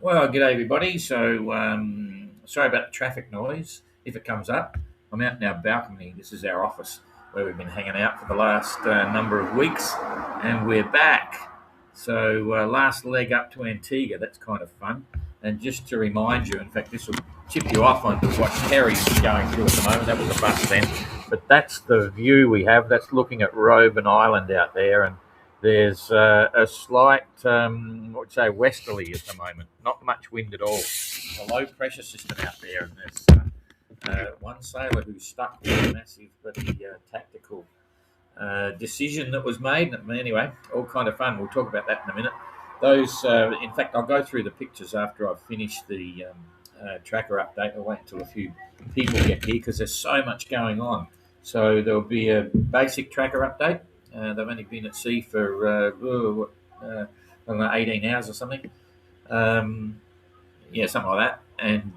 Well, g'day everybody. So, sorry about the traffic noise. If it comes up, I'm out in our balcony. This is our office where we've been hanging out for the last number of weeks, and we're back. So, last leg up to Antigua. That's kind of fun. And just to remind you, in fact, this will tip you off onto what Kerry's going through at the moment. That was a bus then, but that's the view we have. That's looking at Robben Island out there, and there's a slight, what would say, westerly at the moment. Not much wind at all. A low pressure system out there, and there's one sailor who's stuck with a massive but tactical decision that was made. Anyway, all kind of fun. We'll talk about that in a minute. Those, in fact, I'll go through the pictures after I've finished the tracker update. I'll wait until a few people get here because there's so much going on. So there'll be a basic tracker update. They've only been at sea for, I don't know, 18 hours or something. Yeah, something like that. And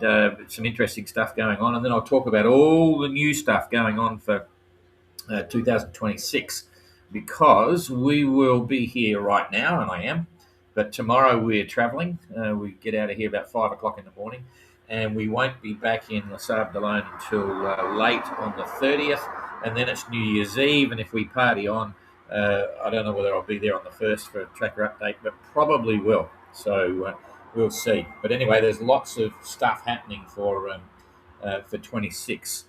some interesting stuff going on. And then I'll talk about all the new stuff going on for 2026, because we will be here right now, and I am. But tomorrow we're travelling. We get out of here about 5 o'clock in the morning, and we won't be back in Les Sables d'Olonne until late on the 30th. And then it's New Year's Eve, and if we party on, I don't know whether I'll be there on the 1st for a tracker update, but probably will. So we'll see. But anyway, there's lots of stuff happening for 2026,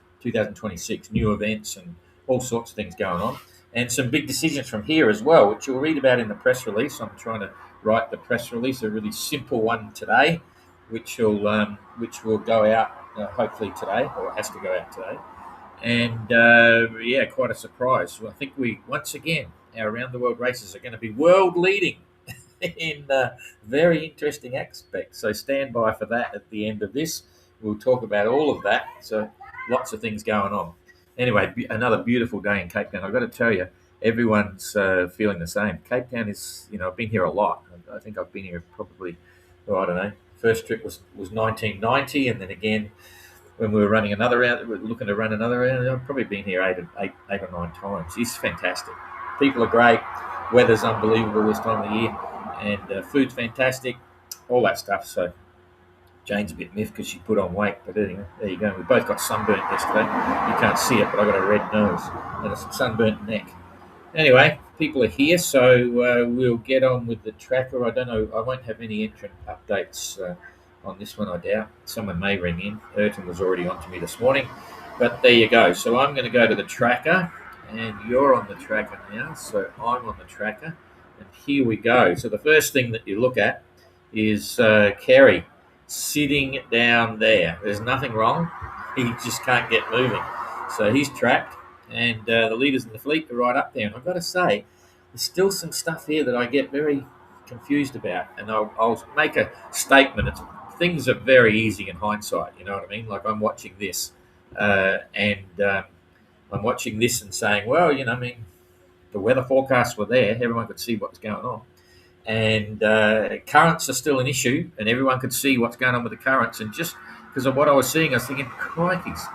new events and all sorts of things going on. And some big decisions from here as well, which you'll read about in the press release. I'm trying to write the press release, a really simple one today, which will go out hopefully today, or has to go out today. And yeah, quite a surprise. So I think once again, our around the world races are going to be world leading in very interesting aspects. So stand by for that at the end of this. We'll talk about all of that. So lots of things going on. Anyway, another beautiful day in Cape Town. I've got to tell you, everyone's feeling the same. Cape Town is, I've been here a lot. I think I've been here probably, I don't know. First trip was 1990, and then again when we were running another round, we were looking to run another round. I've probably been here eight or nine times. It's fantastic. People are great. Weather's unbelievable this time of the year, and food's fantastic. All that stuff. So Jane's a bit miffed because she put on weight, but anyway, there you go. We both got sunburnt yesterday. You can't see it, but I got a red nose and a sunburnt neck. Anyway, people are here, so we'll get on with the tracker. I don't know. I won't have any entrant updates on this one, I doubt. Someone may ring in. Ayrton was already on to me this morning. But there you go. So I'm going to go to the tracker, and you're on the tracker now. So I'm on the tracker, and here we go. So the first thing that you look at is Kerry sitting down there. There's nothing wrong. He just can't get moving. So he's trapped, and the leaders in the fleet are right up there. And I've got to say, there's still some stuff here that I get very confused about, and I'll make a statement. Things are very easy in hindsight, you know what I mean? Like I'm watching this, and I'm watching this and saying, well, the weather forecasts were there. Everyone could see what was going on. And currents are still an issue, and everyone could see what's going on with the currents. And just because of what I was seeing, I was thinking, crikeys.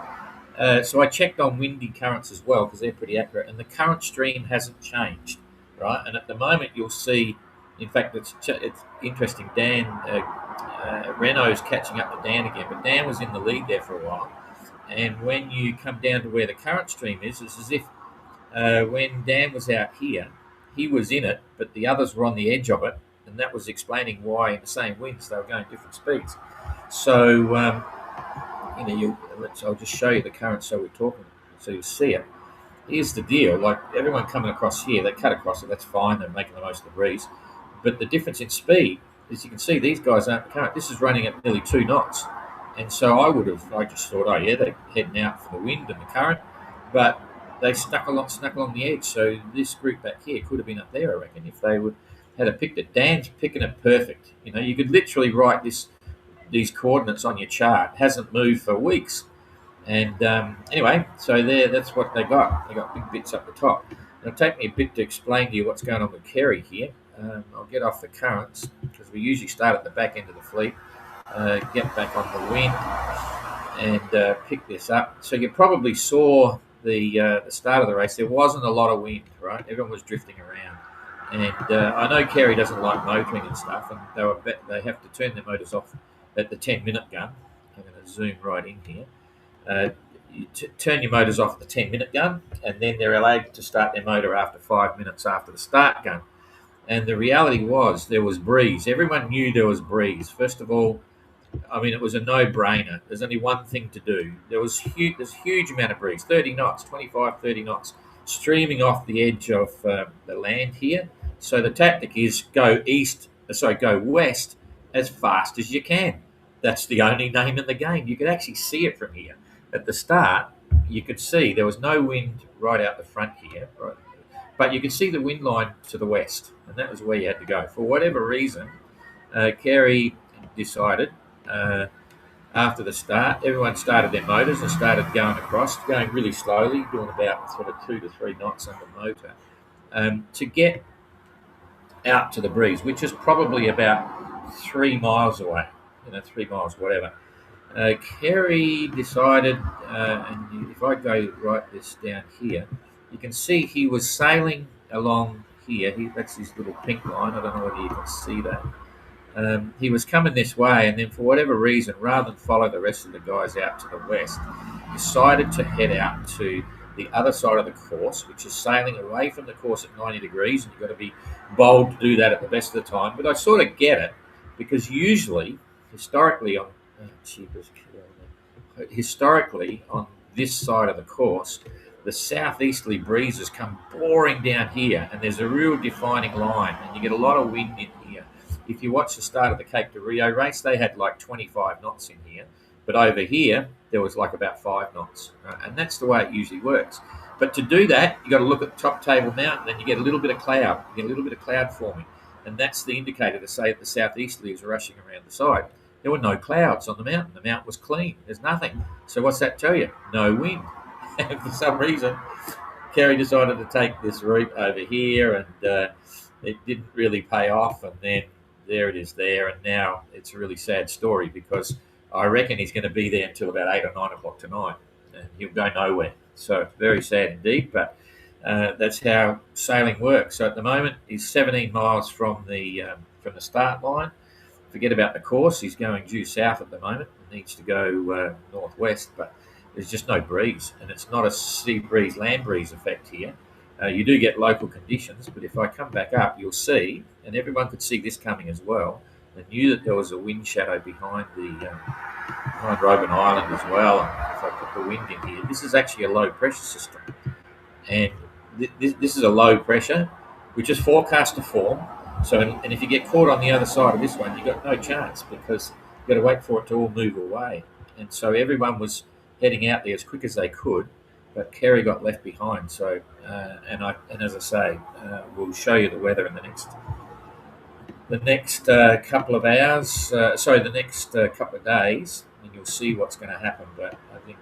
So I checked on windy currents as well, because they're pretty accurate. And the current stream hasn't changed, right? And at the moment, you'll see, in fact, it's interesting. Dan Renault's catching up to Dan again, but Dan was in the lead there for a while. And when you come down to where the current stream is, it's as if when Dan was out here, he was in it, but the others were on the edge of it, and that was explaining why in the same winds they were going different speeds. So, I'll just show you the current so we're talking, so you see it. Here's the deal, like everyone coming across here, they cut across it, that's fine, they're making the most of the breeze. But the difference in speed, as you can see, these guys aren't the current. This is running at nearly 2 knots. And so I just thought, oh yeah, they're heading out for the wind and the current, but they snuck along the edge. So this group back here could have been up there, I reckon, if they had picked it. Dan's picking it perfect. You could literally write these coordinates on your chart. It hasn't moved for weeks. And anyway, so that's what they got. They got big bits up the top. It'll take me a bit to explain to you what's going on with Kerry here. I'll get off the currents because we usually start at the back end of the fleet, get back on the wind, and pick this up. So you probably saw the start of the race. There wasn't a lot of wind, right? Everyone was drifting around, And I know Kerry doesn't like motoring and stuff, and they have to turn their motors off at the 10-minute gun. I'm going to zoom right in here. You turn your motors off at the 10-minute gun, and then they're allowed to start their motor after 5 minutes after the start gun. And the reality was there was breeze. Everyone knew there was breeze. First of all, I mean, it was a no-brainer. There's only one thing to do. There's a huge amount of breeze, 30 knots, 25, 30 knots, streaming off the edge of the land here. So the tactic is go west as fast as you can. That's the only name in the game. You could actually see it from here. At the start, you could see there was no wind right out the front here, right? But you could see the wind line to the west, and that was where you had to go. For whatever reason, Kerry decided after the start, everyone started their motors and started going across, going really slowly, doing about sort of 2 to 3 knots on the motor, to get out to the breeze, which is probably about 3 miles away, 3 miles, whatever. Kerry decided, and if I go write this down here, you can see he was sailing along here. That's his little pink line. I don't know whether you can see that. He was coming this way, and then for whatever reason, rather than follow the rest of the guys out to the west, decided to head out to the other side of the course, which is sailing away from the course at 90 degrees, and you've got to be bold to do that at the best of the time. But I sort of get it, because usually, historically on this side of the course, the southeasterly breezes come pouring down here, and there's a real defining line, and you get a lot of wind in here. If you watch the start of the Cape de Rio race, they had like 25 knots in here, but over here there was like about 5 knots, and that's the way it usually works. But to do that, you got to look at the top Table Mountain, and you get a little bit of cloud. You get a little bit of cloud forming, and that's the indicator to say that the southeasterly is rushing around the side. There were no clouds on the mountain. The mountain was clean. There's nothing. So what's that tell you? No wind. And for some reason, Kerry decided to take this route over here, and it didn't really pay off. And then there it is there, and now it's a really sad story, because I reckon he's going to be there until about 8 or 9 o'clock tonight, and he'll go nowhere. So it's very sad indeed, but that's how sailing works. So at the moment, he's 17 miles from the start line. Forget about the course. He's going due south at the moment. He needs to go northwest, but there's just no breeze, and it's not a sea breeze, land breeze effect here. You do get local conditions, but if I come back up, you'll see, and everyone could see this coming as well. They knew that there was a wind shadow behind behind Robben Island as well. And if I put the wind in here, this is actually a low pressure system, and this is a low pressure, which is forecast to form. So, and if you get caught on the other side of this one, you've got no chance, because you've got to wait for it to all move away. And so everyone was heading out there as quick as they could, but Kerry got left behind. So, and as I say, we'll show you the weather in the next couple of hours. The next couple of days, and you'll see what's going to happen. But I think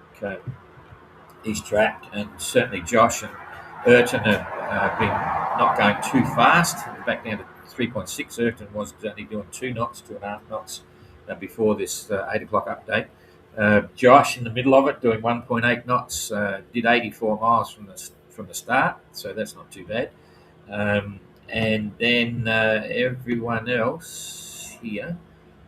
he's trapped, and certainly Josh and Ayrton have been not going too fast. Back down to 3.6. Ayrton was only doing 2 knots, 2.5 knots before this 8 o'clock update. Josh in the middle of it doing 1.8 knots, did 84 miles from the start, so that's not too bad. And then everyone else here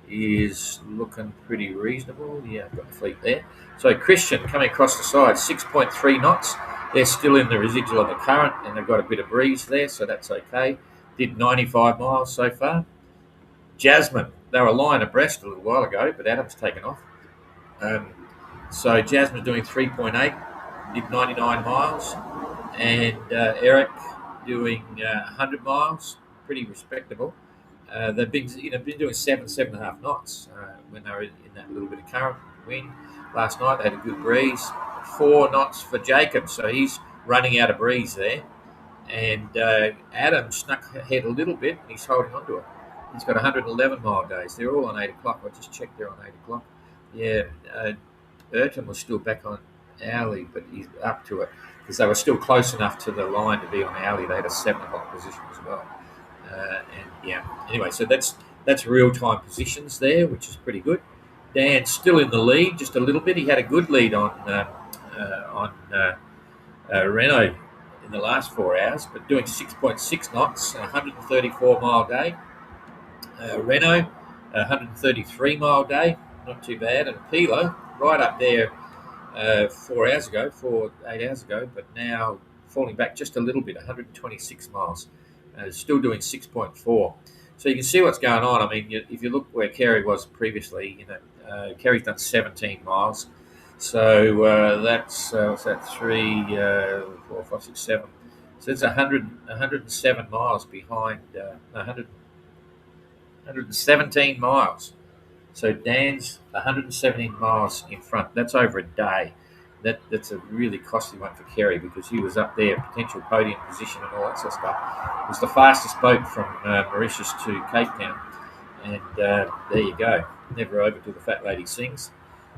is looking pretty reasonable. Yeah, I've got the fleet there. So Christian coming across the side, 6.3 knots. They're still in the residual of the current, and they've got a bit of breeze there, so that's okay. Did 95 miles so far. Jasmine, they were lying abreast a little while ago, but Adam's taken off. So Jasmine's doing 3.8, did 99 miles, and Eric doing 100 miles, pretty respectable. They've been doing 7.5 knots when they were in that little bit of current wind. Last night they had a good breeze. 4 knots for Jacob, so he's running out of breeze there. And Adam snuck ahead a little bit, and he's holding on to it. He's got 111 mile days. They're all on 8 o'clock. I just checked they're on 8 o'clock. Yeah, Ayrton was still back on hourly, but he's up to it, because they were still close enough to the line to be on hourly. They had a 7 o'clock position as well. And yeah, anyway, so that's real-time positions there, which is pretty good. Dan's still in the lead, just a little bit. He had a good lead on Renault in the last 4 hours, but doing 6.6 knots, 134-mile day. Renault, 133-mile day, not too bad. And Pilo, right up there 8 hours ago, but now falling back just a little bit, 126 miles. Still doing 6.4. So you can see what's going on. I mean, if you look where Kerry was previously, Kerry's done 17 miles. So that's what's that? 3, 4, 5, 6, 7. So it's 107 miles behind 117 miles. So Dan's 117 miles in front. That's over a day. That's a really costly one for Kerry because he was up there, potential podium position and all that sort of stuff. It was the fastest boat from Mauritius to Cape Town. And there you go. Never over till the fat lady sings.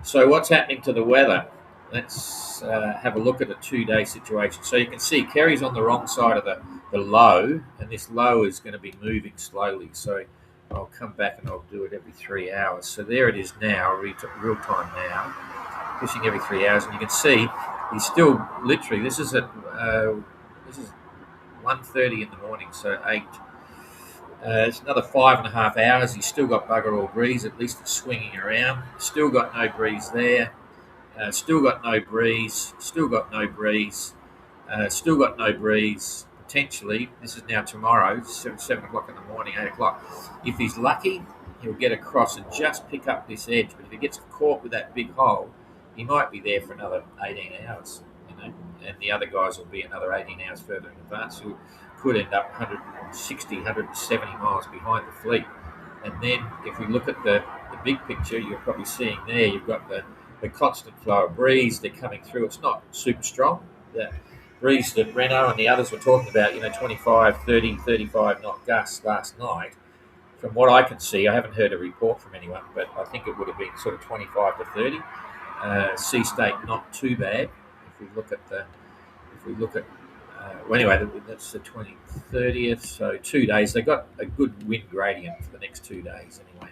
So what's happening to the weather? Let's have a look at a 2-day situation. So you can see Kerry's on the wrong side of the low, and this low is going to be moving slowly. So I'll come back and I'll do it every 3 hours. So there it is now, real time now, fishing every 3 hours, and you can see he's still literally. This is 1:30 in the morning, so 8. It's another 5.5 hours. He's still got bugger all breeze. At least it's swinging around. Still got no breeze there. Still got no breeze. Still got no breeze. Still got no breeze. Potentially, this is now tomorrow, 7 o'clock in the morning, 8 o'clock. If he's lucky, he'll get across and just pick up this edge. But if he gets caught with that big hole, he might be there for another 18 hours, and the other guys will be another 18 hours further in advance. Who could end up 160, 170 miles behind the fleet. And then if we look at the big picture, you're probably seeing there, you've got the constant flow of breeze. They're coming through. It's not super strong. The breeze that Renault and the others were talking about, 25, 30, 35 knot gusts last night. From what I can see, I haven't heard a report from anyone, but I think it would have been sort of 25 to 30. Sea state not too bad. If we look at well, anyway, that's the 30th. So 2 days. They got a good wind gradient for the next 2 days anyway.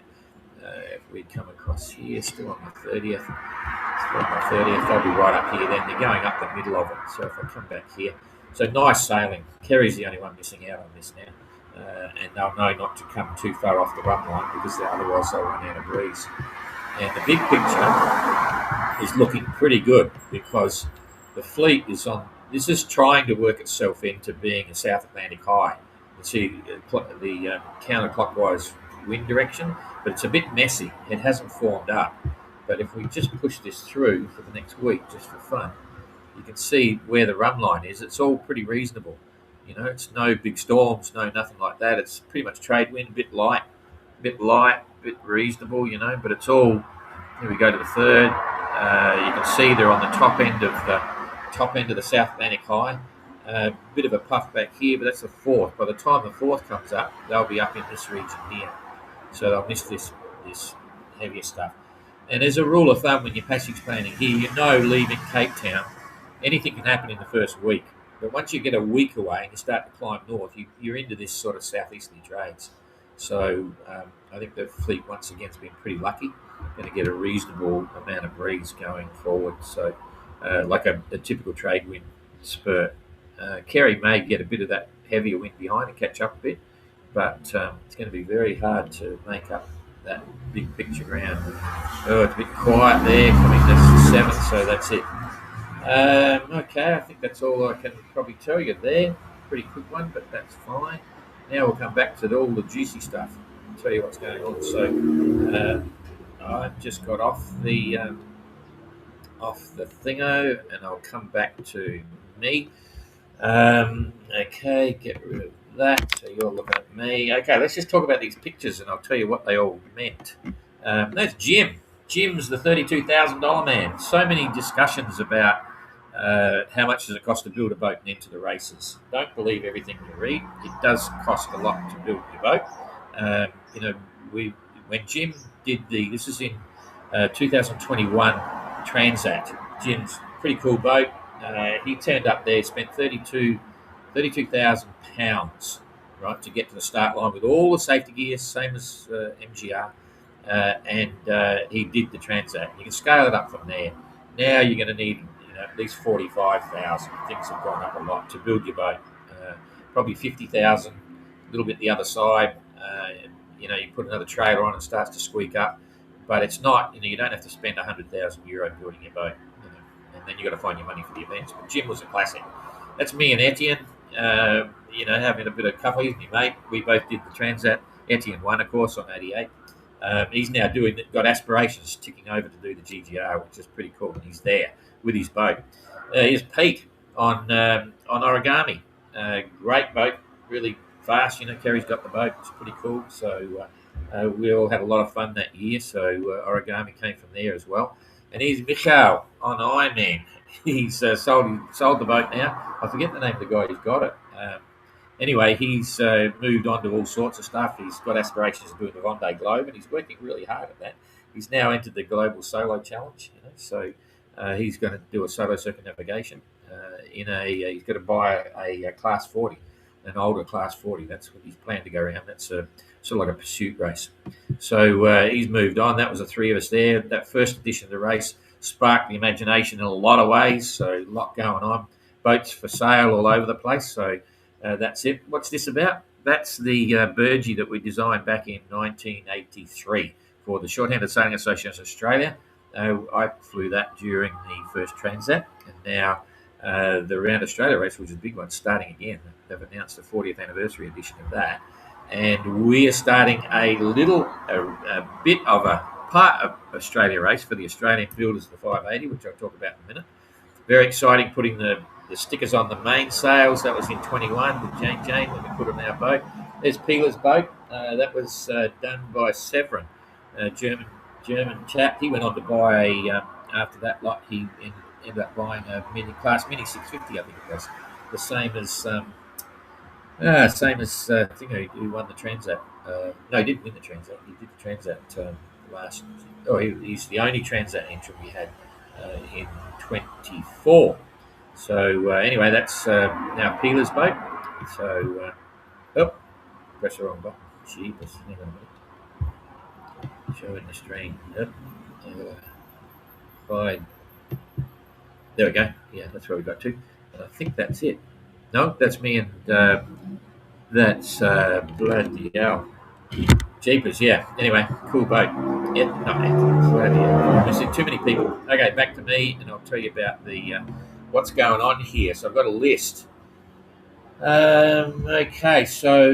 If we come across here, still on the 30th, they'll be right up here. Then they're going up the middle of it. So if I come back here, so nice sailing. Kerry's the only one missing out on this now, and they'll know not to come too far off the run line because otherwise they'll run out of breeze. And the big picture is looking pretty good because the fleet is on. This is trying to work itself into being a South Atlantic high. You see the counterclockwise wind direction, but it's a bit messy. It hasn't formed up. But if we just push this through for the next week, just for fun, you can see where the run line is. It's all pretty reasonable. It's no big storms, nothing like that. It's pretty much trade wind, bit light, bit reasonable, but it's all. Here we go to the 3rd. You can see they're on the top end of the South Atlantic high. Bit of a puff back here, but that's the 4th. By the time the 4th comes up, they'll be up in this region here. So they'll miss this heavier stuff. And as a rule of thumb, when you're passage planning here, leaving Cape Town, anything can happen in the first week. But once you get a week away and you start to climb north, you're into this sort of southeasterly trades. So I think the fleet once again has been pretty lucky. Going to get a reasonable amount of breeze going forward. So like a typical trade wind spurt. Kerry may get a bit of that heavier wind behind and catch up a bit, but it's going to be very hard to make up that big picture ground. Oh, it's a bit quiet there, coming to 7th, so that's it. Okay, I think that's all I can probably tell you there. Pretty quick one, but that's fine. Now we'll come back to all the juicy stuff. I'll tell you what's going on. So I just got off the thingo, and I'll come back to me. Okay, get rid of that. So you're looking at me. Okay, let's just talk about these pictures, and I'll tell you what they all meant. That's Jim. Jim's the $32,000 man. So many discussions about how much does it cost to build a boat and enter the races. Don't believe everything you read. It does cost a lot to build your boat. When Jim did this is in 2021 Transat. Jim's pretty cool boat. He turned up there, spent £32,000, right, to get to the start line with all the safety gear, same as MGR, and he did the Transat. You can scale it up from there. Now you're going to need at least 45,000. Things have gone up a lot to build your boat. Probably 50,000, a little bit the other side. You put another trailer on and it starts to squeak up, but it's not. You don't have to spend €100,000 building your boat. And then you've got to find your money for the events. But Jim was a classic. That's me and Etienne. Having a bit of coffee. He's my mate. We both did the Transat. Etienne won, of course, on '88. He's now got aspirations ticking over to do the GGR, which is pretty cool. And he's there with his boat. Here's Pete on origami. Great boat, really fast. Kerry's got the boat. It's pretty cool. So we all had a lot of fun that year. So origami came from there as well. And here's Michael on Ironman. He's sold the boat now. I forget the name of the guy who's got it. Anyway, he's moved on to all sorts of stuff. He's got aspirations of doing the Vendée Globe, and he's working really hard at that. He's now entered the Global Solo Challenge, so he's going to do a solo circumnavigation. He's going to buy a Class 40, an older Class 40. That's what he's planned to go around. That's sort of like a pursuit race. So he's moved on. That was the three of us there. That first edition of the race sparked the imagination in a lot of ways. So a lot going on. Boats for sale all over the place. So that's it. What's this about? That's the Burgee that we designed back in 1983 for the Shorthanded Sailing Association of Australia. I flew that during the first Transat, and now the Round Australia race, which is a big one, starting again. They've announced the 40th anniversary edition of that, and we are starting a bit of a part of Australia race for the Australian builders of the 580, which I'll talk about in a minute. Very exciting, putting the stickers on the mainsails. That was in 21 with Jane when we put on our boat. There's Peeler's boat. That was done by Severin, a German chap. He went on to buy, after that lot, he ended up buying a Mini 650, I think it was. The same as I think who won the Transat. No, he didn't win the Transat. He did the Transat last. Oh, he's the only Transat entry we had in 24. So anyway, that's now Peeler's boat. So, press the wrong button. Jeepers, hang on a minute. Showing the stream. Yep. Fine. There we go. Yeah, that's where we got to. And I think that's it. No, that's me and that's bloody hell. Jeepers, yeah. Anyway, cool boat. Yeah, I see too many people. Okay, back to me, and I'll tell you about the what's going on here. So I've got a list. Okay, so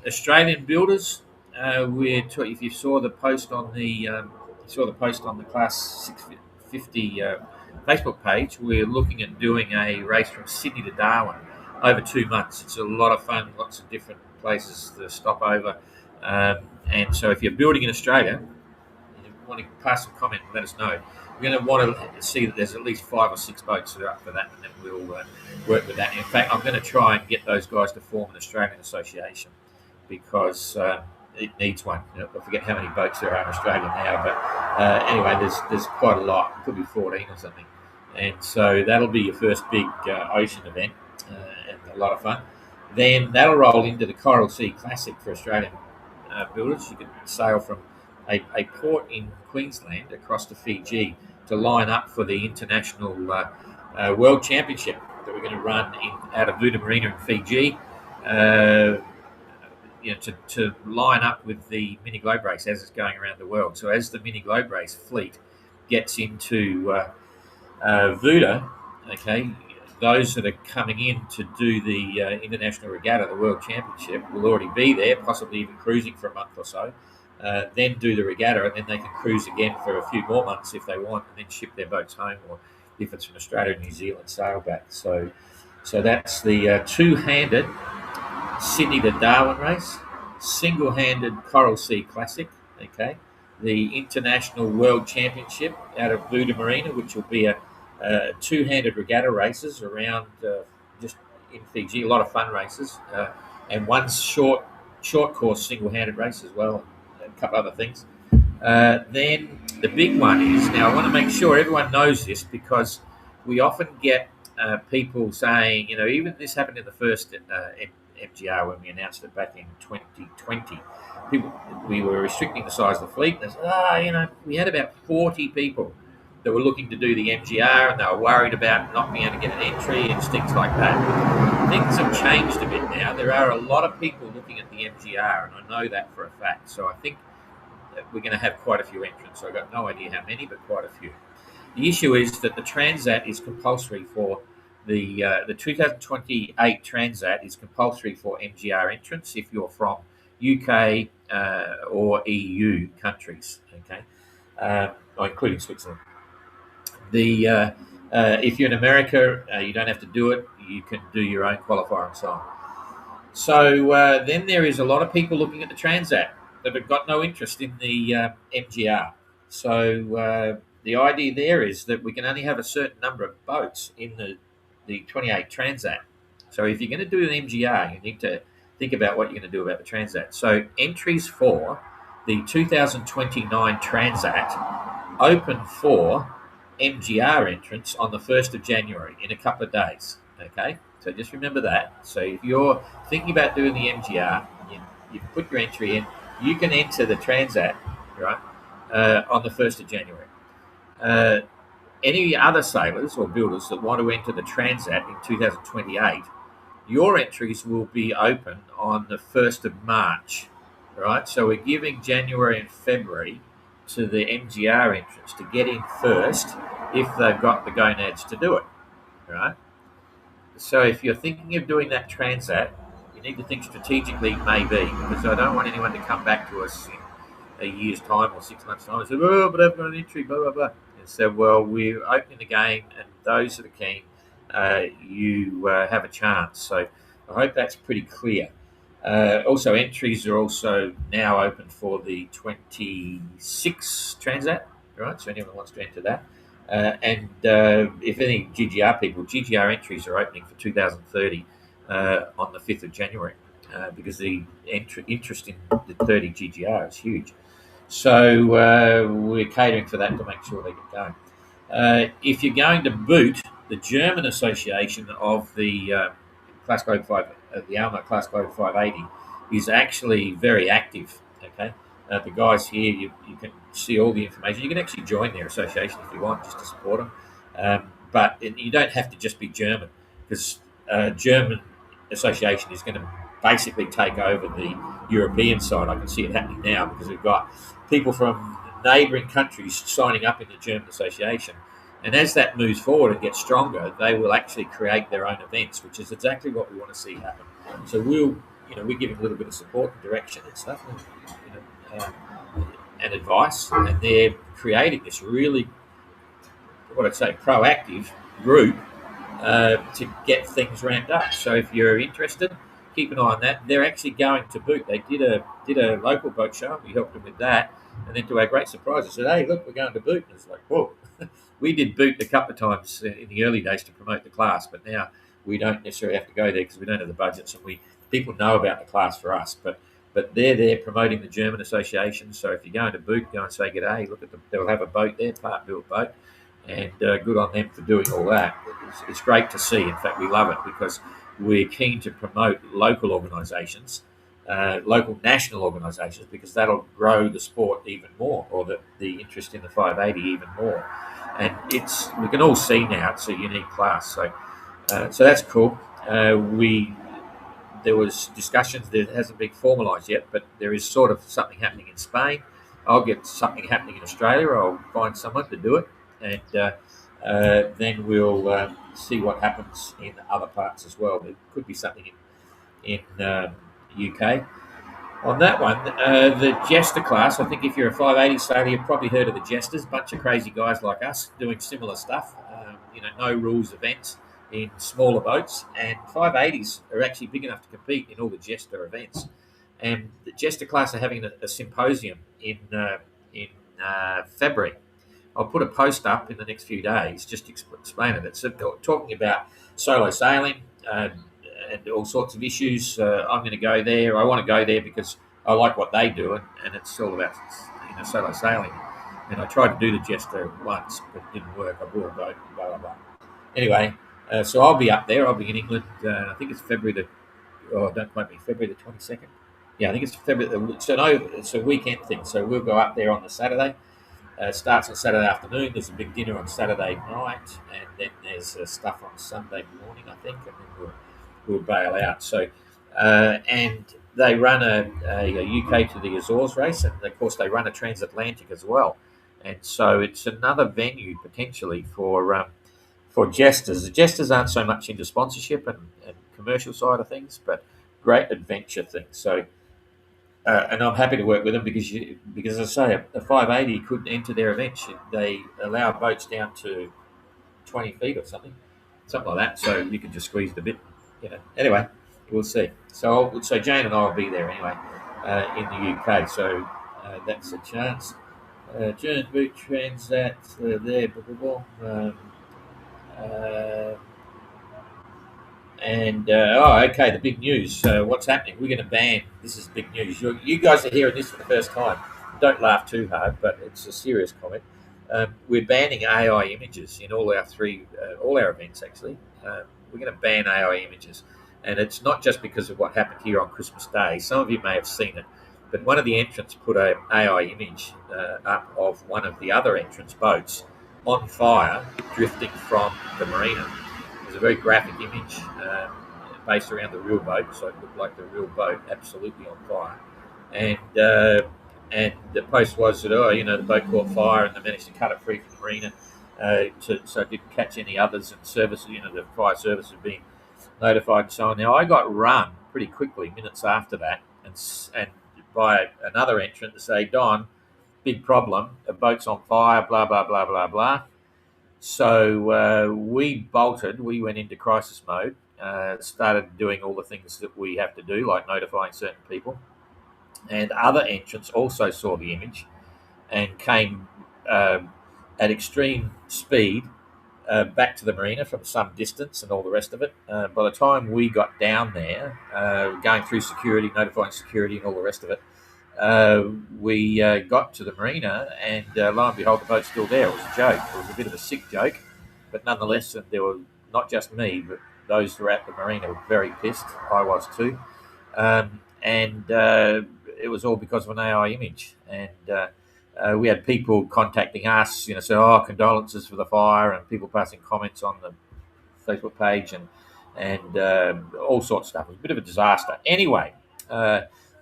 Australian builders. If you saw the post on the Class 650 Facebook page, we're looking at doing a race from Sydney to Darwin over 2 months. It's a lot of fun, lots of different places to stop over. And so if you're building in Australia, you want to pass some comment and let us know. We're going to want to see that there's at least 5 or 6 boats that are up for that, and then we'll work with that. In fact, I'm going to try and get those guys to form an Australian association because it needs one. I forget how many boats there are in Australia now, but anyway, there's quite a lot. It could be 14 or something. And so that'll be your first big ocean event and a lot of fun. Then that'll roll into the Coral Sea Classic for Australian builders. You can sail from a port in Queensland across to Fiji to line up for the International World Championship that we're going to run out of Buda Marina in Fiji. To line up with the Mini Globe race as it's going around the world. So as the Mini Globe race fleet gets into Buda, okay, those that are coming in to do the International Regatta, the World Championship, will already be there, possibly even cruising for a month or so. Then do the regatta, and then they can cruise again for a few more months if they want, and then ship their boats home, or if it's from Australia or New Zealand, sail back. So that's the two-handed Sydney to Darwin race, single-handed Coral Sea Classic, okay, the International World Championship out of Buda Marina, which will be a two-handed regatta races around just in Fiji, a lot of fun races, and one short course single-handed race as well, and a couple other things. Then the big one is, now I want to make sure everyone knows this because we often get people saying, even this happened in the first MGR when we announced it back in 2020. We were restricting the size of the fleet. And they said, we had about 40 people that were looking to do the MGR, and they were worried about not being able to get an entry and things like that. Things have changed a bit now. There are a lot of people looking at the MGR, and I know that for a fact. So I think that we're going to have quite a few entrants. I've got no idea how many, but quite a few. The issue is that the Transat is compulsory for the 2028 Transat is compulsory for MGR entrants if you're from UK or EU countries, okay, including Switzerland. If you're in America, you don't have to do it. You can do your own qualifier and so on. So then there is a lot of people looking at the Transat that have got no interest in the MGR. So the idea there is that we can only have a certain number of boats in the 28 Transat. So if you're going to do an MGR, you need to think about what you're going to do about the Transat. So entries for the 2029 Transat open for MGR entrance on the 1st of January in a couple of days. Okay, so just remember that. So if you're thinking about doing the MGR, you put your entry in, you can enter the Transat, right, on the 1st of January. Any other sailors or builders that want to enter the Transat in 2028, your entries will be open on the 1st of March, right? So we're giving January and February to the MGR entrants to get in first if they've got the gonads to do it, right? So if you're thinking of doing that Transat, you need to think strategically, maybe, because I don't want anyone to come back to us in a year's time or 6 months' time and say, "Oh, but I've got an entry, blah, blah, blah." And so, well, we're opening the game, and those that are keen, you have a chance. So I hope that's pretty clear. Also, entries are also now open for the 26 Transat, right? So anyone wants to enter that. And if any GGR people, GGR entries are opening for 2030 on the 5th of January because the interest in the 30 GGR is huge. So we're catering for that to make sure they get going. If you're going to boot, the German Association of the Class Globe 5, the ALMA Class Globe 580, is actually very active. Okay, the guys here, you can see all the information. You can actually join their association if you want, just to support them. But you don't have to just be German, because German Association is going to basically take over the European side. I can see it happening now because we've got people from neighbouring countries signing up in the German Association. And as that moves forward and gets stronger, they will actually create their own events, which is exactly what we want to see happen. So we're giving a little bit of support and direction and stuff, and advice, and they're creating this really, what I'd say, proactive group to get things ramped up. So if you're interested, keep an eye on that. They're actually going to boot. They did a local boat show. We helped them with that, and then to our great surprise, they said, "Hey, look, we're going to boot." And it's like, whoa. We did boot a couple of times in the early days to promote the class, but now we don't necessarily have to go there because we don't have the budgets, and people know about the class for us, but they're there promoting the German Association. So if you're going to boot, go and say, "G'day, look at they'll have a boat there, part-built boat," and good on them for doing all that. It's great to see. In fact, we love it because we're keen to promote local organisations, local national organisations, because that'll grow the sport even more, or the interest in the 580 even more. And we can all see now it's a unique class. So that's cool. There was discussions. There hasn't been formalised yet, but there is sort of something happening in Spain. I'll get something happening in Australia. I'll find someone to do it, and then we'll see what happens in other parts as well. There could be something in UK. On that one, the Jester class, I think if you're a 580 sailor, you've probably heard of the Jesters, bunch of crazy guys like us doing similar stuff, no rules events in smaller boats, and 580s are actually big enough to compete in all the Jester events. And the Jester class are having a symposium in February. I'll put a post up in the next few days just to explain it. It's talking about solo sailing, and all sorts of issues. I'm going to go there. I want to go there because I like what they do, and it's all about solo sailing. And I tried to do the Jester once, but it didn't work. I bought a boat, blah, blah, blah. Anyway, so I'll be up there. I'll be in England. I think it's February don't quote me, February the 22nd. Yeah, I think it's February. So no, it's a weekend thing. So we'll go up there on the Saturday, Starts on Saturday afternoon. There's a big dinner on Saturday night, and then there's stuff on Sunday morning, I think, and then we'll bail out. So, and they run a UK to the Azores race, and of course they run a transatlantic as well. And so it's another venue potentially for jesters. The jesters aren't so much into sponsorship and commercial side of things, but great adventure things. So, and I'm happy to work with them because as I say, a 580 could enter their events. They allow boats down to 20 feet or something like that. So you can just squeeze the bit, Anyway, we'll see. So Jane and I will be there anyway in the UK. So that's a chance. Jones Boot Transat there. Blah, blah, blah. Uh, okay, the big news. What's happening? We're going to ban. This is big news. You guys are hearing this for the first time. Don't laugh too hard, but it's a serious comment. We're banning AI images in all our events. Actually, we're going to ban AI images, and it's not just because of what happened here on Christmas Day. Some of you may have seen it, but one of the entrants put an AI image up of one of the other entrants' boats on fire, drifting from the marina. It's a very graphic image based around the real boat, so it looked like the real boat absolutely on fire. And the post was that the boat caught fire and they managed to cut it free from the marina, so it didn't catch any others. And services, the fire service had been notified and so on. Now I got rung pretty quickly minutes after that, and by another entrant to say, Don, big problem, a boat's on fire, blah blah blah blah blah. So we bolted. We went into crisis mode. Started doing all the things that we have to do, like notifying certain people. And other entrants also saw the image and came at extreme speed back to the marina from some distance and all the rest of it. By the time we got down there, going through security, notifying security, and all the rest of it, we got to the marina, and lo and behold, the boat's still there. It was a joke. It was a bit of a sick joke, but nonetheless, there were not just me, but those who were at the marina were very pissed. I was too, and it was all because of an AI image. And we had people contacting us, saying, "Oh, condolences for the fire," and people passing comments on the Facebook page and all sorts of stuff. It was a bit of a disaster. Anyway.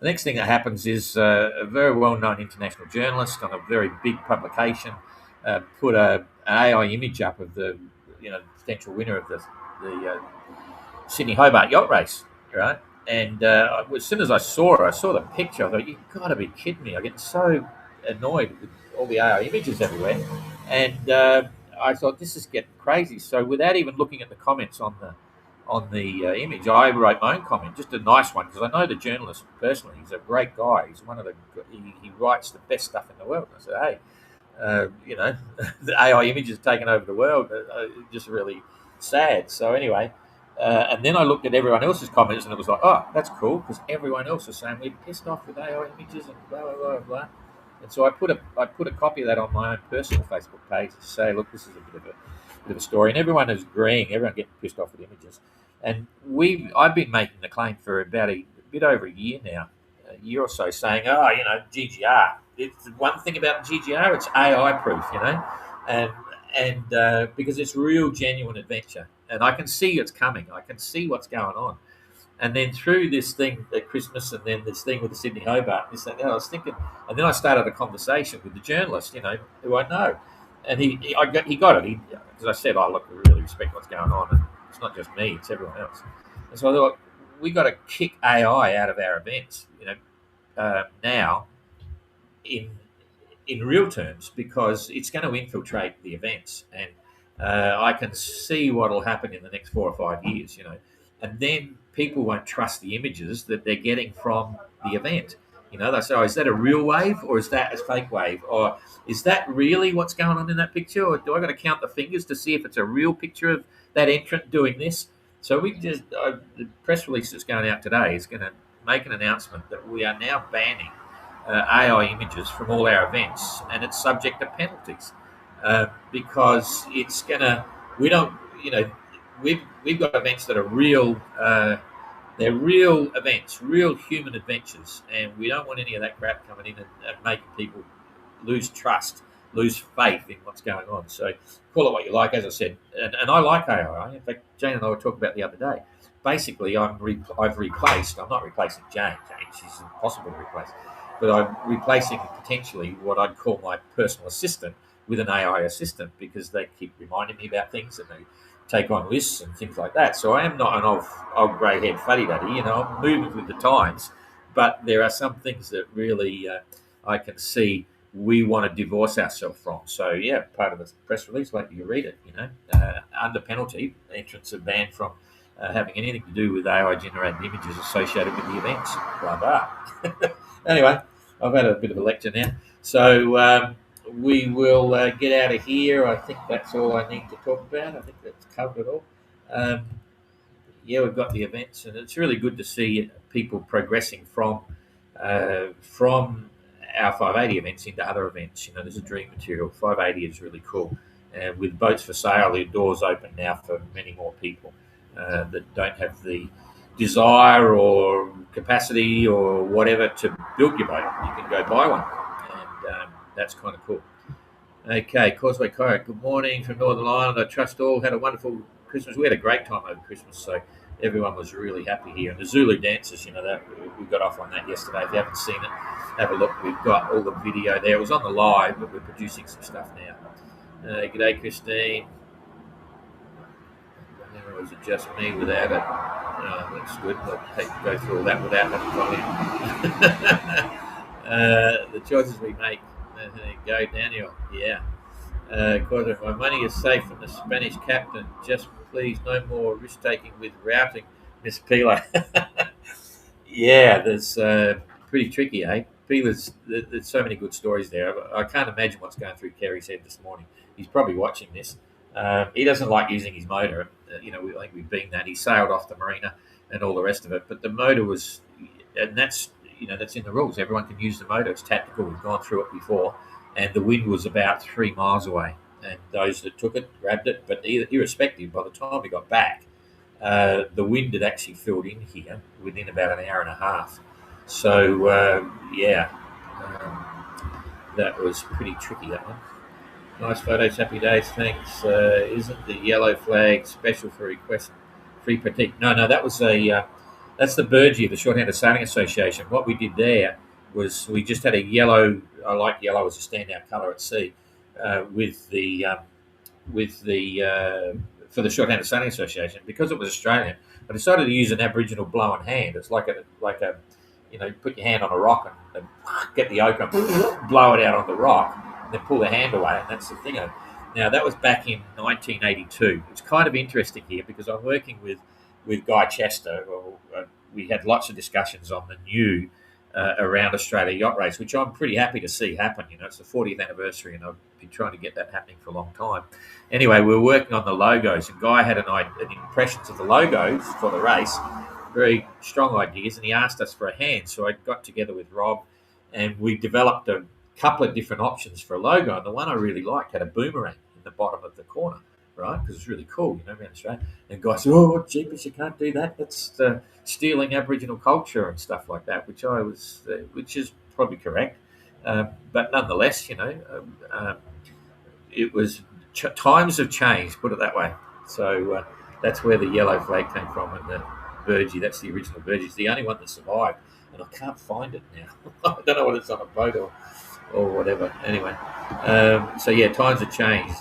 The next thing that happens is a very well-known international journalist on a very big publication put an AI image up of the potential winner of the Sydney Hobart yacht race, right? And as soon as I saw the picture, I thought, "You've got to be kidding me!" I get so annoyed with all the AI images everywhere, and I thought, this is getting crazy. So without even looking at the comments on the image, I wrote my own comment, just a nice one, because I know the journalist personally. He's a great guy. He's he writes the best stuff in the world. I said, hey, the AI image has taken over the world. Just really sad. So anyway, and then I looked at everyone else's comments, and it was like, oh, that's cool, because everyone else was saying we're pissed off with AI images and blah blah blah blah. And so I put a copy of that on my own personal Facebook page to say, look, this is a bit of a story, and everyone is agreeing. Everyone getting pissed off with images. And I've been making the claim for about a bit over a year now, a year or so, saying, GGR. It's one thing about GGR, it's AI proof, and because it's real, genuine adventure, and I can see it's coming. I can see what's going on. And then through this thing at Christmas, and then this thing with the Sydney Hobart, I was thinking, and then I started a conversation with the journalist, who I know, and he got it. Because I said, look, I really respect what's going on. And it's not just me; it's everyone else. And so I thought, we got to kick AI out of our events, now, in real terms, because it's going to infiltrate the events, and I can see what will happen in the next 4 or 5 years, and then people won't trust the images that they're getting from the event. They say, is that a real wave, or is that a fake wave, or is that really what's going on in that picture, or do I got to count the fingers to see if it's a real picture of that entrant doing this? So the press release that's going out today is going to make an announcement that we are now banning AI images from all our events, and it's subject to penalties because it's going to. We don't, we've got events that are real. They're real events, real human adventures, and we don't want any of that crap coming in and making people lose trust lose faith in what's going on. So call it what you like, as I said, and I like AI. In fact, Jane and I were talking about the other day. Basically, I've replaced. I'm not replacing Jane. She's impossible to replace, but I'm replacing potentially what I'd call my personal assistant with an AI assistant, because they keep reminding me about things and they take on lists and things like that. So I am not an old grey haired fuddy duddy. I'm moving with the times, but there are some things that really I can see we want to divorce ourselves from. So yeah, part of the press release, wait till you read it. Under penalty, entrants are banned from having anything to do with AI generated images associated with the events. Blah blah. Anyway, I've had a bit of a lecture now, so we will get out of here. I think that's all I need to talk about. I think that's covered it all. Yeah, we've got the events, and it's really good to see people progressing from our 580 events into other events. There's a dream material. 580 is really cool, and with boats for sale, the doors open now for many more people that don't have the desire or capacity or whatever to build your boat. You can go buy one, and that's kind of cool. Okay, Causeway Kayak, good morning from Northern Ireland. I trust all had a wonderful Christmas. We had a great time over Christmas, so everyone was really happy here. And the Zulu dances, that we got off on that yesterday. If you haven't seen it, have a look. We've got all the video there. It was on the live, but we're producing some stuff now. G'day, Christine. Or was it just me without it? Oh, that's good. I'll go through all that without having volume. The choices we make. There you go, Daniel. Yeah. Because my money is safe from the Spanish captain. Just please, no more risk taking with routing, Miss Peeler. Yeah, there's pretty tricky, eh? Peeler's, there's so many good stories there. I can't imagine what's going through Kerry's head this morning. He's probably watching this. He doesn't like using his motor. I think we've been that. He sailed off the marina and all the rest of it. But the motor was, and that's in the rules. Everyone can use the motor. It's tactical. We've gone through it before. And the wind was about 3 miles away. And those that took it grabbed it. But irrespective, by the time we got back, the wind had actually filled in here within about an hour and a half. So, that was pretty tricky, that one. Nice photos, happy days, thanks. Isn't the yellow flag special for requesting free pratique? No, that was that's the Burgee of the Shorthanded Sailing Association. What we did there was we just had a yellow. I like yellow as a standout colour at sea, with the for the Shorthanded Sailing Association, because it was Australian. I decided to use an Aboriginal blow-in hand. It's like a put your hand on a rock and get the ochre, blow it out on the rock, and then pull the hand away, and that's the thing. Now that was back in 1982. It's kind of interesting here because I'm working with Guy Chester. We had lots of discussions on the new around Australia yacht race, which I'm pretty happy to see happen. It's the 40th anniversary, and I've been trying to get that happening for a long time. Anyway, we were working on the logos, and Guy had an impressions of the logos for the race, very strong ideas, and he asked us for a hand. So I got together with Rob, and we developed a couple of different options for a logo. And the one I really liked had a boomerang in the bottom of the corner, right? Because it's really cool, around Australia. And Guy said, "Oh, jeepers, you can't do that. That's stealing Aboriginal culture and stuff like that," which is probably correct. But nonetheless, it was times have changed. Put it that way. So that's where the yellow flag came from, and the Burgee. That's the original Burgee. It's the only one that survived, and I can't find it now. I don't know whether it's on a boat or whatever. Anyway, so yeah, times have changed.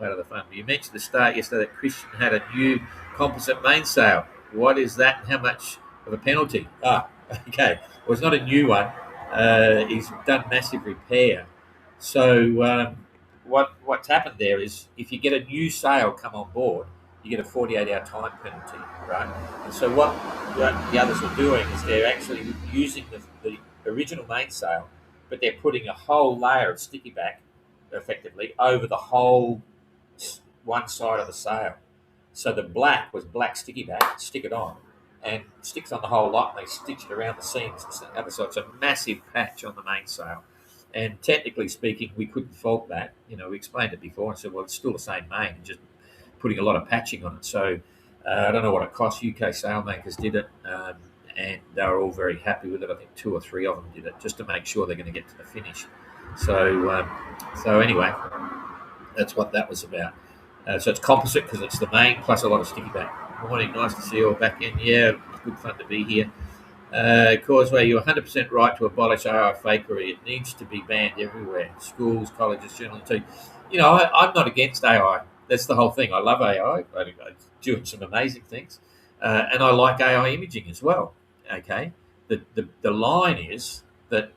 Part of the fun. You mentioned at the start yesterday that Christian had a new composite mainsail. What is that, and how much of a penalty? Okay. Well, it's not a new one. He's done massive repair. So what's happened there is if you get a new sail come on board, you get a 48-hour time penalty, right? And so what the others are doing is they're actually using the original mainsail, but they're putting a whole layer of sticky back, effectively, over the whole one side of the sail. So the black was black sticky back, stick it on, and sticks on the whole lot, and they stitch it around the seams and the other side. It's a massive patch on the mainsail. And technically speaking, we couldn't fault that. We explained it before and said, well, it's still the same main, just putting a lot of patching on it. So I don't know what it cost. UK sailmakers did it. and they were all very happy with it. I think 2 or 3 of them did it just to make sure they're going to get to the finish. So anyway, that's what that was about. So it's composite because it's the main plus a lot of sticky back. Morning, nice to see you all back in. Yeah, it's good fun to be here. Causeway, you're 100% right to abolish AI fakery. It needs to be banned everywhere. Schools, colleges, generally too. I'm not against AI. That's the whole thing. I love AI. It's doing some amazing things. And I like AI imaging as well. Okay. The line is that,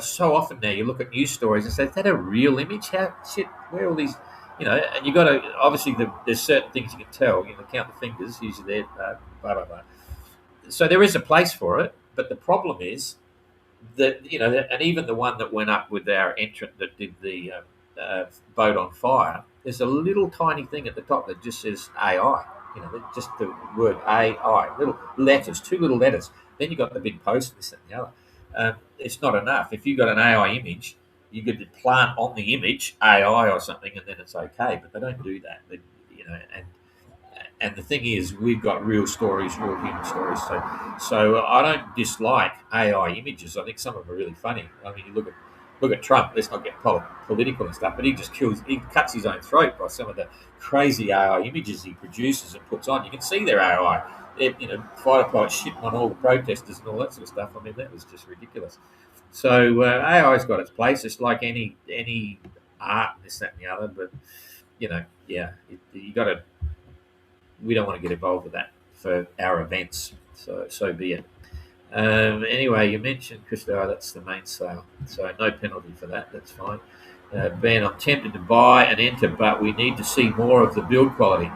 so often now you look at news stories and say, is that a real image? Where are all these, and you got to, obviously, there's certain things you can tell. Count the fingers, usually there, blah, blah, blah. So there is a place for it, but the problem is that, and even the one that went up with our entrant that did the boat on fire, there's a little tiny thing at the top that just says AI, just the word AI, little letters, 2 little letters. Then you got the big post, this and the other. It's not enough. If you've got an AI image, you could plant on the image AI or something, and then it's okay. But they don't do that. And the thing is, we've got real stories, real human stories. So I don't dislike AI images. I think some of them are really funny. I mean, you look at Trump. Let's not get political and stuff, but he cuts his own throat by some of the crazy AI images he produces and puts on. You can see they're AI. Fighter pilots shitting on all the protesters and all that sort of stuff. I mean, that was just ridiculous. So AI's got its place. It's like any art, this, that, and the other. But you got to. We don't want to get involved with that for our events, so be it. Anyway, you mentioned Christo, that's the main sale, so no penalty for that. That's fine. Ben, I'm tempted to buy and enter, but we need to see more of the build quality.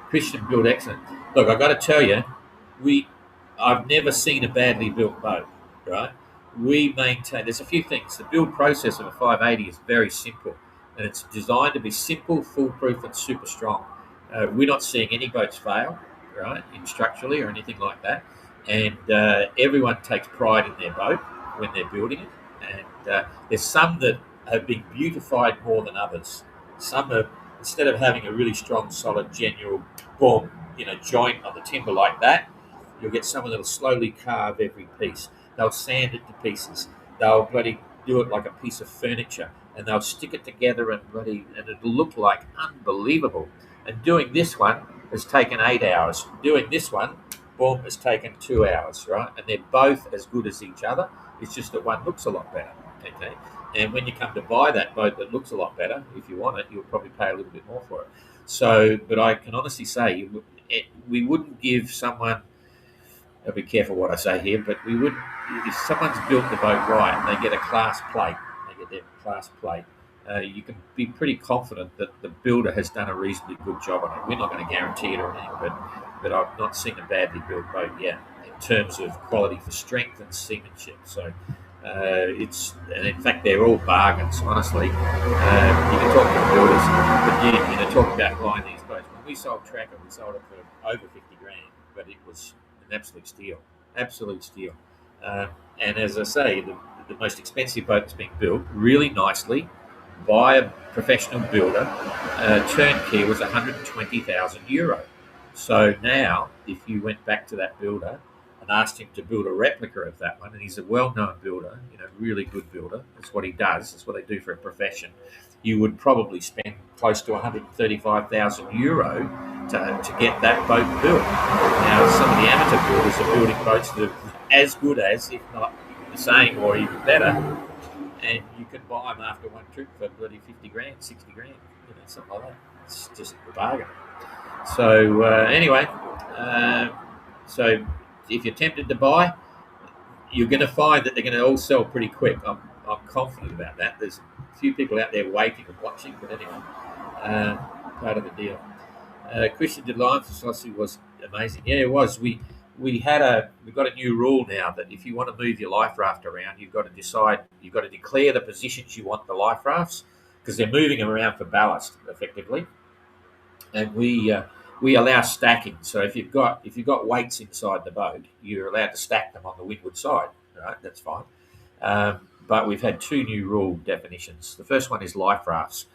Christian build excellent. Look, I've got to tell you, I've never seen a badly built boat. Right? We maintain. There's a few things. The build process of a 580 is very simple, and it's designed to be simple, foolproof, and super strong. We're not seeing any boats fail, right, structurally or anything like that. And everyone takes pride in their boat when they're building it. And there's some that have been beautified more than others. Some are, instead of having a really strong, solid, genuine, boom, joint on the timber like that, you'll get someone that'll slowly carve every piece. They'll sand it to pieces. They'll bloody do it like a piece of furniture, and they'll stick it together and it'll look like unbelievable. And doing this one has taken 8 hours. Doing this one, boom, has taken 2 hours, right? And they're both as good as each other. It's just that one looks a lot better, okay? And when you come to buy that boat that looks a lot better, if you want it, you'll probably pay a little bit more for it. So, but I can honestly say we wouldn't give someone, I'll be careful what I say here, but we would, if someone's built the boat right and they get a class plate, you can be pretty confident that the builder has done a reasonably good job on it. We're not going to guarantee it or anything, but I've not seen a badly built boat yet in terms of quality for strength and seamanship. So and in fact, they're all bargains, honestly. You can talk to the builders, but talk about buying these boats. When we sold Tracker, we sold it for over 50 grand, but it was an absolute steal. And as I say, the most expensive boat that's being built really nicely by a professional builder, turnkey, was €120,000. So now, if you went back to that builder and asked him to build a replica of that one, and he's a well-known builder, really good builder, that's what he does, that's what they do for a profession, you would probably spend close to €135,000 to get that boat built. Now, some of the amateur builders are building boats that are as good as, if not the same or even better, and you can buy them after one trip for bloody 50 grand, 60 grand, something like that. It's just a bargain. So anyway, so if you're tempted to buy, you're going to find that they're going to all sell pretty quick. I'm confident about that. There's a few people out there waiting and watching, but anyway, part of the deal. Christian did Life Rafts was amazing. Yeah, it was. We've got a new rule now that if you want to move your life raft around, you've got to declare the positions you want the life rafts, because they're moving them around for ballast effectively. And we allow stacking. So if you've got weights inside the boat, you're allowed to stack them on the windward side. Right, that's fine. But we've had two new rule definitions. The first one is life rafts.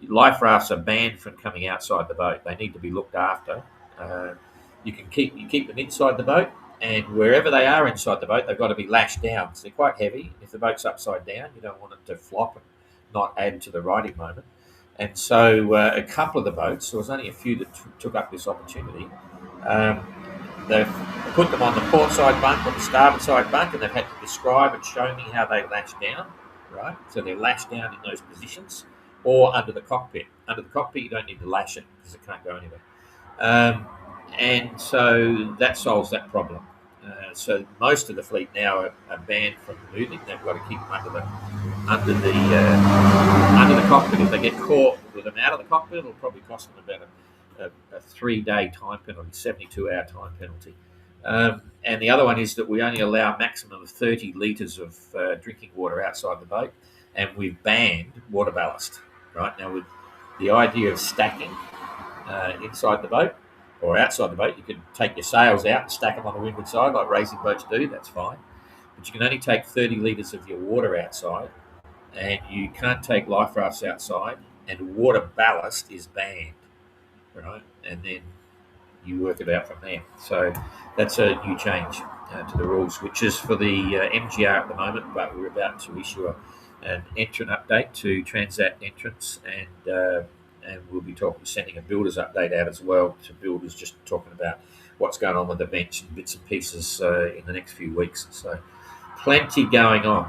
Life rafts are banned from coming outside the boat. They need to be looked after. You keep them inside the boat, and wherever they are inside the boat, they've got to be lashed down because they're quite heavy. If the boat's upside down, you don't want it to flop and not add to the riding moment. And so a couple of the boats, there was only a few that took up this opportunity. They've put them on the port side bunk or the starboard side bunk, and they've had to describe and show me how they lash down, right? So they're lashed down in those positions, or under the cockpit. Under the cockpit, you don't need to lash it because it can't go anywhere. And so that solves that problem. So most of the fleet now are banned from moving. They've got to keep them under the cockpit. If they get caught with them out of the cockpit, it'll probably cost them about a 3-day time penalty, 72-hour time penalty. And the other one is that we only allow a maximum of 30 litres of drinking water outside the boat, and we've banned water ballast. Right now, with the idea of stacking inside the boat or outside the boat, you can take your sails out and stack them on the windward side like racing boats do. That's fine, but you can only take 30 litres of your water outside, and you can't take life rafts outside, and water ballast is banned, right? And then you work it out from there. So that's a new change to the rules, which is for the MGR at the moment, but we're about to issue an entrant update to Transat entrants, and we'll be sending a builders update out as well to builders, just talking about what's going on with the bench and bits and pieces in the next few weeks. So plenty going on.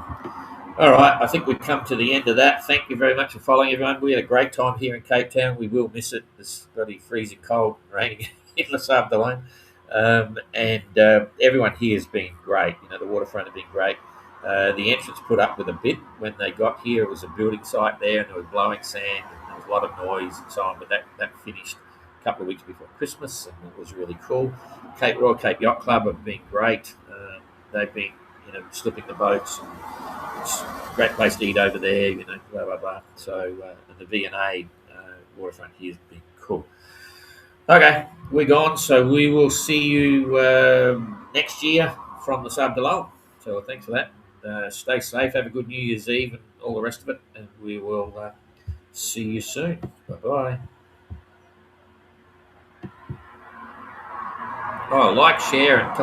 All right, I think we've come to the end of that. Thank you very much for following, everyone. We had a great time here in Cape Town. We will miss it. It's bloody freezing cold, raining in the Sable. And everyone here has been great. You know, the waterfront have been great. The entrance put up with a bit when they got here. It was a building site there, and there was blowing sand, and there was a lot of noise and so on. But that finished a couple of weeks before Christmas, and it was really cool. Royal Cape Yacht Club have been great. They've been, slipping the boats. And it's a great place to eat over there. Blah blah blah. So and the V&A waterfront here has been cool. Okay, we're gone. So we will see you next year from the Sable. So thanks for that. Stay safe. Have a good New Year's Eve and all the rest of it. And we will see you soon. Bye-bye. Oh, like, share, and tell